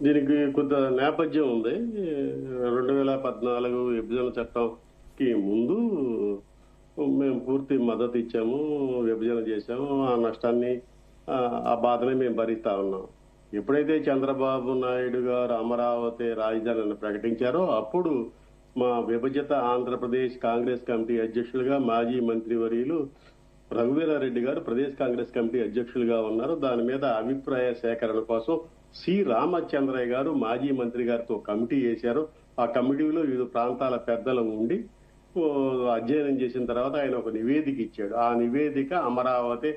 దీనికి కొంత నేపథ్యం ఉంది. 2014 విభజన చట్టంకి ముందు మేము పూర్తి మద్దతు ఇచ్చాము, విభజన చేశాము. ఆ నష్టాన్ని, ఆ బాధని మేము భరిస్తా ఉన్నాం. ఎప్పుడైతే చంద్రబాబు నాయుడు గారు అమరావతి రాజధానిని ప్రకటించారో అప్పుడు మా విభజిత ఆంధ్రప్రదేశ్ కాంగ్రెస్ కమిటీ అధ్యక్షులుగా మాజీ మంత్రివర్యులు రఘువీరారెడ్డి గారు ప్రదేశ్ కాంగ్రెస్ కమిటీ అధ్యక్షులుగా ఉన్నారు. దాని మీద అభిప్రాయ సేకరణ కోసం సి రామచంద్రయ్య గారు మాజీ మంత్రి గారితో కమిటీ వేశారు. ఆ కమిటీలో వివిధ ప్రాంతాల పెద్దలు ఉండి అధ్యయనం చేసిన తర్వాత ఆయన ఒక నివేదిక ఇచ్చాడు. ఆ నివేదిక అమరావతి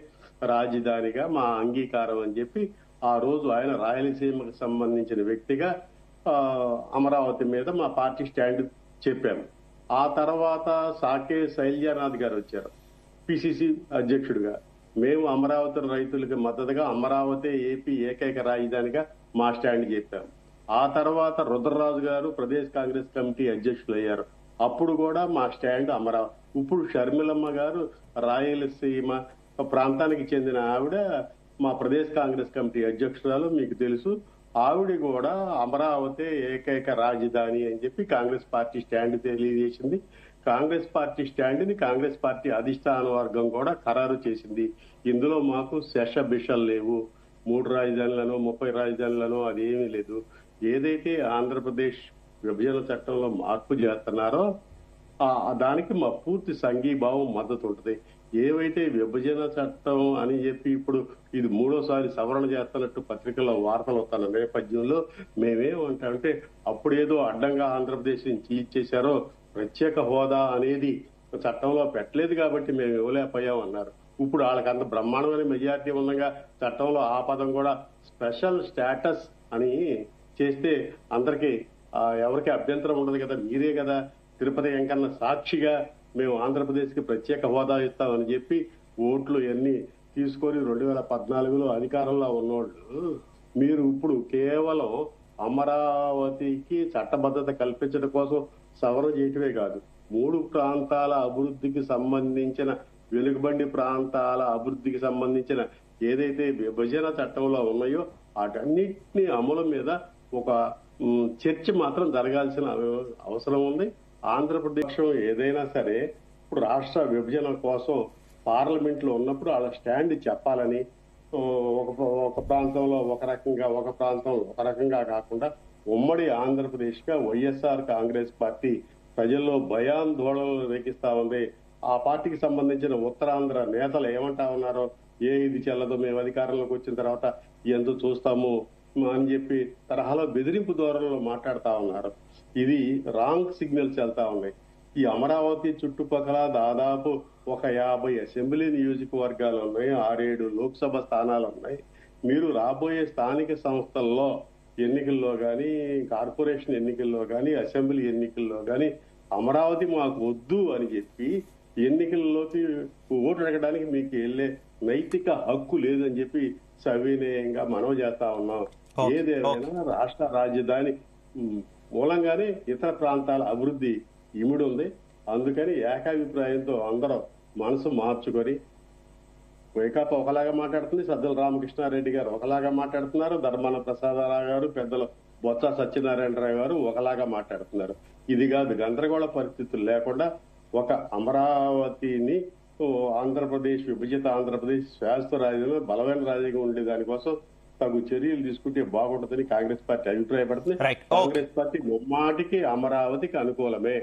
రాజధానిగా మా అంగీకారం అని చెప్పి ఆ రోజు ఆయన రాయలసీమకు సంబంధించిన వ్యక్తిగా అమరావతి మీద మా పార్టీ స్టాండ్ చెప్పాము. ఆ తర్వాత సాకే శైలజానాథ్ గారు వచ్చారు పిసిసి అధ్యక్షుడిగా. మేము అమరావతి రైతులకు మద్దతుగా అమరావతి ఏపీ ఏకైక రాజధానిగా మా స్టాండ్ చెప్పాము. ఆ తర్వాత రుద్రరాజు గారు ప్రదేశ్ కాంగ్రెస్ కమిటీ అధ్యక్షులు అయ్యారు. అప్పుడు కూడా మా స్టాండ్ అమరావతి. ఇప్పుడు షర్మిలమ్మ గారు రాయలసీమ ప్రాంతానికి చెందిన ఆవిడ మా ప్రదేశ్ కాంగ్రెస్ కమిటీ అధ్యక్షురాలు, మీకు తెలుసు. ఆవిడ కూడా అమరావతి ఏకైక రాజధాని అని చెప్పి కాంగ్రెస్ పార్టీ స్టాండ్ తెలియజేసింది. కాంగ్రెస్ పార్టీ స్టాండ్ ని కాంగ్రెస్ పార్టీ అధిష్టాన వర్గం కూడా ఖరారు చేసింది. ఇందులో మాకు శషబిషలు లేవు. 3 రాజధానులను 30 రాజధానులను అదేమీ లేదు. ఏదైతే ఆంధ్రప్రదేశ్ విభజన చట్టంలో మార్పు చేస్తున్నారో దానికి మా పూర్తి సంఘీభావం మద్దతు ఉంటుంది. ఏవైతే విభజన చట్టం అని చెప్పి ఇప్పుడు ఇది 3వసారి సవరణ చేస్తున్నట్టు పత్రికల్లో వార్తలు వస్తున్న నేపథ్యంలో మేమేమంటామంటే అప్పుడేదో అడ్డంగా ఆంధ్రప్రదేశ్ నుంచి ఇచ్చేశారో ప్రత్యేక హోదా అనేది చట్టంలో పెట్టలేదు కాబట్టి మేము ఇవ్వలేకపోయామన్నారు. ఇప్పుడు వాళ్ళకి అంత బ్రహ్మాండమైన మెజారిటీ ఉండగా చట్టంలో ఆ పదం కూడా స్పెషల్ స్టేటస్ అని చేస్తే అందరికీ ఎవరికి అభ్యంతరం ఉండదు కదా. మీరే కదా తిరుపతి వెంకన్న సాక్షిగా మేము ఆంధ్రప్రదేశ్ కి ప్రత్యేక హోదా ఇస్తామని చెప్పి ఓట్లు ఎన్ని తీసుకొని 2014లో అధికారంలో ఉన్నోళ్ళు మీరు ఇప్పుడు కేవలం అమరావతికి చట్టబద్ధత కల్పించడం కోసం సవరణ చేయటమే కాదు, 3 ప్రాంతాల అభివృద్ధికి సంబంధించిన వెలుగుబండి ప్రాంతాల అభివృద్ధికి సంబంధించిన ఏదైతే విభజన చట్టంలో ఉన్నాయో వాటన్నిటిని అమలు మీద ఒక చర్చ మాత్రం జరగాల్సిన అవసరం ఉంది. ఆంధ్రప్రదేశ్ ఏదైనా సరే ఇప్పుడు రాష్ట్ర విభజన కోసం పార్లమెంట్ లో ఉన్నప్పుడు వాళ్ళ స్టాండ్ చెప్పాలని, ఒక ప్రాంతంలో ఒక రకంగా ఒక ప్రాంతంలో ఒక రకంగా కాకుండా ఉమ్మడి ఆంధ్రప్రదేశ్ గా వైఎస్ఆర్ కాంగ్రెస్ పార్టీ ప్రజల్లో భయాందోళనలు రేకిస్తా ఉంది. ఆ పార్టీకి సంబంధించిన ఉత్తరాంధ్ర నేతలు ఏమంటా ఉన్నారో, ఇది చెల్లదు, మేము అధికారంలోకి వచ్చిన తర్వాత ఎందుకు చూస్తాము అని చెప్పి తరహాలో బెదిరింపు ధోరణిలో మాట్లాడుతా ఉన్నారు. ఇది రాంగ్ సిగ్నల్స్ వెళ్తా ఉన్నాయి. ఈ అమరావతి చుట్టుపక్కల దాదాపు ఒక 50 అసెంబ్లీ నియోజకవర్గాలు ఉన్నాయి, 6-7 లోక్సభ స్థానాలు ఉన్నాయి. మీరు రాబోయే స్థానిక సంస్థల్లో ఎన్నికల్లో కానీ, కార్పొరేషన్ ఎన్నికల్లో కానీ, అసెంబ్లీ ఎన్నికల్లో కానీ అమరావతి మాకు వద్దు అని చెప్పి ఎన్నికల్లోకి ఓటు అడగడానికి మీకు వెళ్లే నైతిక హక్కు లేదని చెప్పి సవినయంగా మనవి చేస్తా ఉన్నాం. ఏదేమైనా రాష్ట్ర రాజధాని మూలంగానే ఇతర ప్రాంతాల అభివృద్ధి ఇమిడి ఉంది. అందుకని ఏకాభిప్రాయంతో అందరం మనసు మార్చుకొని, వైకాపా ఒకలాగా మాట్లాడుతుంది, సజ్జల రామకృష్ణారెడ్డి గారు ఒకలాగా మాట్లాడుతున్నారు, ధర్మాన ప్రసాదరావు గారు, పెద్దలు బొత్స సత్యనారాయణరావు గారు ఒకలాగా మాట్లాడుతున్నారు. ఇది కాదు, గందరగోళ పరిస్థితులు లేకుండా ఒక అమరావతిని ఆంధ్రప్రదేశ్ విభజిత ఆంధ్రప్రదేశ్ శాశ్వత రాజధాని బలమైన రాజధానిగా ఉండే దానికోసం తగు చర్యలు తీసుకుంటే బాగుంటుందని కాంగ్రెస్ పార్టీ అభిప్రాయపడుతుంది. కాంగ్రెస్ పార్టీ ముమ్మాటికి అమరావతికి అనుకూలమే.